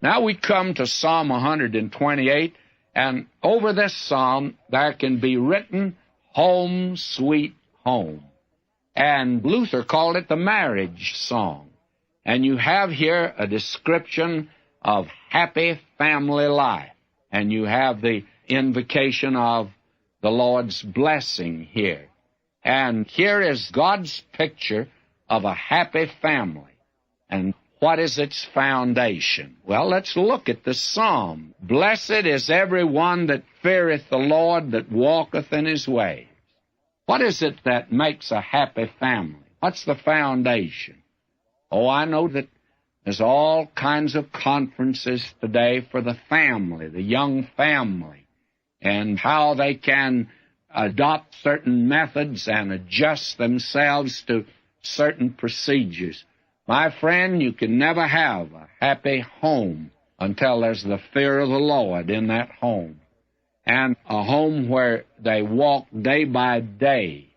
Now we come to Psalm 128, and over this psalm there can be written, Home, Sweet Home. And Luther called it the marriage song. And you have here a description of happy family life. And you have the invocation of the Lord's blessing here. And here is God's picture of a happy family. And what is its foundation? Well, let's look at the psalm. Blessed is every one that feareth the Lord, that walketh in his ways. What is it that makes a happy family? What's the foundation? Oh, I know that there's all kinds of conferences today for the family, the young family, and how they can adopt certain methods and adjust themselves to certain procedures. My friend, you can never have a happy home until there's the fear of the Lord in that home. And a home where they walk day by day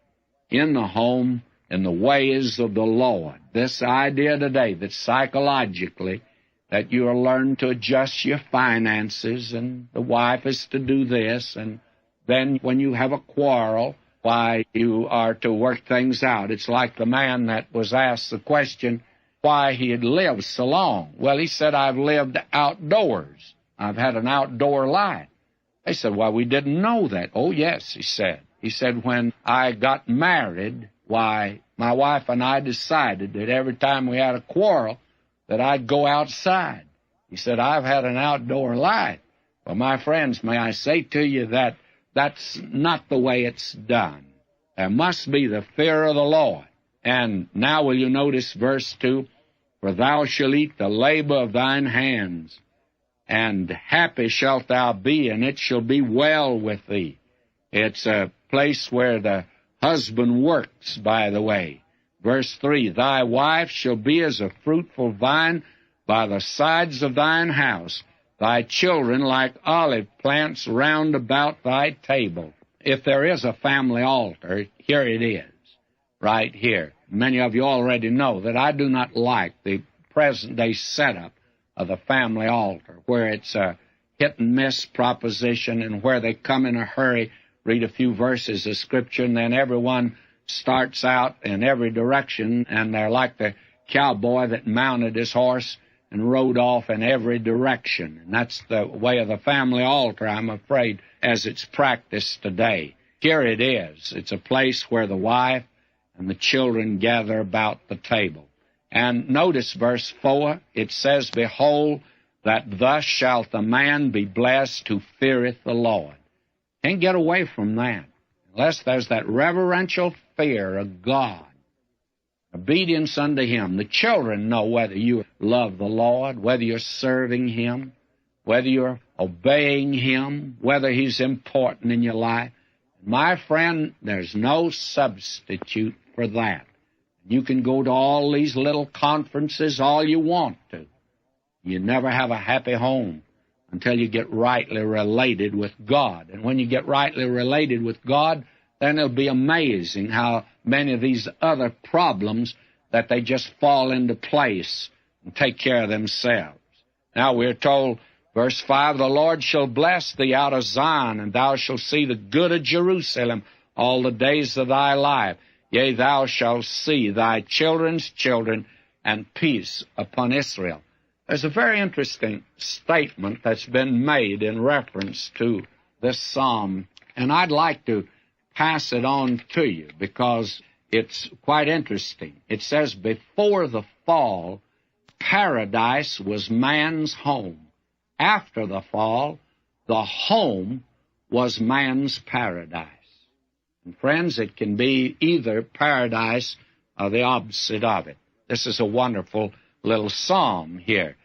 in the home in the ways of the Lord. This idea today that psychologically that you will learn to adjust your finances, and the wife is to do this, and then when you have a quarrel, why, you are to work things out. It's like the man that was asked the question why he had lived so long. Well, he said, I've lived outdoors. I've had an outdoor life. They said, well, we didn't know that. Oh, yes, he said. He said, when I got married, why, my wife and I decided that every time we had a quarrel that I'd go outside. He said, I've had an outdoor life. Well, my friends, may I say to you that that's not the way it's done. There must be the fear of the Lord. And now will you notice verse 2? For thou shalt eat the labor of thine hands, and happy shalt thou be, and it shall be well with thee. It's a place where the husband works, by the way. Verse 3, thy wife shall be as a fruitful vine by the sides of thine house, thy children like olive plants round about thy table. If there is a family altar, here it is, right here. Many of you already know that I do not like the present-day setup of the family altar, where it's a hit-and-miss proposition and where they come in a hurry, read a few verses of Scripture, and then everyone starts out in every direction, and they're like the cowboy that mounted his horse and rode off in every direction. And that's the way of the family altar, I'm afraid, as it's practiced today. Here it is. It's a place where the wife and the children gather about the table. And notice verse 4, it says, behold, that thus shalt the man be blessed who feareth the Lord. Can't get away from that unless there's that reverential fear of God, obedience unto Him. The children know whether you love the Lord, whether you're serving Him, whether you're obeying Him, whether He's important in your life. My friend, there's no substitute for that. You can go to all these little conferences all you want to. You never have a happy home until you get rightly related with God. And when you get rightly related with God, then it'll be amazing how many of these other problems that they just fall into place and take care of themselves. Now we're told, verse 5, the Lord shall bless thee out of Zion, and thou shalt see the good of Jerusalem all the days of thy life. Yea, thou shalt see thy children's children, and peace upon Israel. There's a very interesting statement that's been made in reference to this psalm, and I'd like to pass it on to you because it's quite interesting. It says, before the fall, paradise was man's home. After the fall, the home was man's paradise. And friends, it can be either paradise or the opposite of it. This is a wonderful little psalm here.